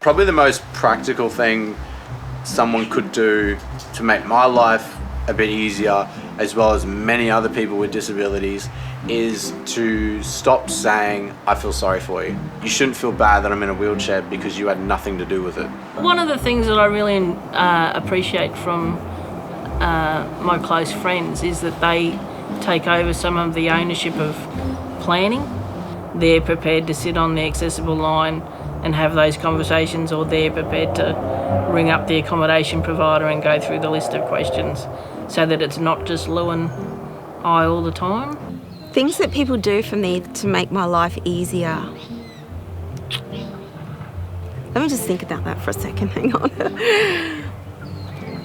Probably the most practical thing someone could do to make my life a bit easier, as well as many other people with disabilities, is to stop saying, I feel sorry for you. You shouldn't feel bad that I'm in a wheelchair because you had nothing to do with it. One of the things that I really appreciate from my close friends is that they take over some of the ownership of planning. They're prepared to sit on the accessible line and have those conversations, or they're prepared to ring up the accommodation provider and go through the list of questions so that it's not just Lou and I all the time. Things that people do for me to make my life easier. Let me just think about that for a second, hang on.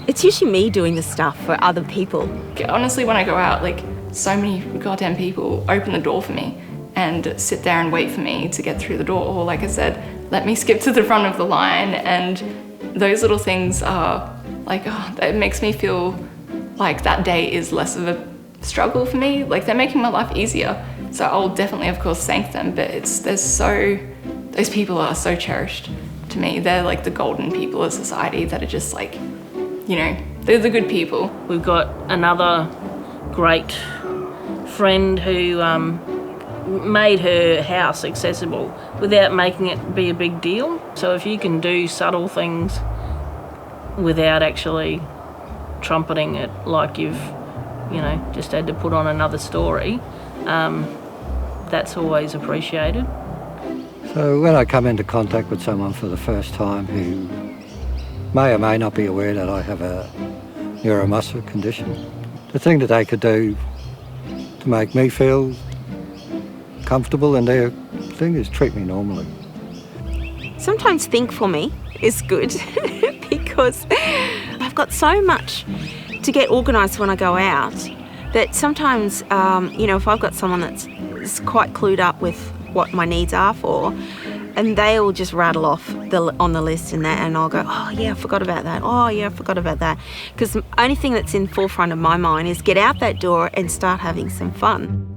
It's usually me doing the stuff for other people. Honestly, when I go out, like, so many goddamn people open the door for me and sit there and wait for me to get through the door, or like I said, let me skip to the front of the line. And those little things are like, oh, it makes me feel like that day is less of a struggle for me. Like, they're making my life easier. So I'll definitely, of course, thank them, but those people are so cherished to me. They're like the golden people of society that are just like, you know, they're the good people. We've got another great friend who made her house accessible without making it be a big deal. So if you can do subtle things without actually trumpeting it like you've, you know, just had to put on another story, that's always appreciated. So when I come into contact with someone for the first time who may or may not be aware that I have a neuromuscular condition, the thing that they could do to make me feel comfortable in their thing is treat me normally. Sometimes think for me is good because I've got so much to get organised when I go out that sometimes, you know, if I've got someone that's quite clued up with what my needs are for, and they'll just rattle off on the list and that, and I'll go, oh yeah, I forgot about that. Oh yeah, I forgot about that. Because the only thing that's in forefront of my mind is get out that door and start having some fun.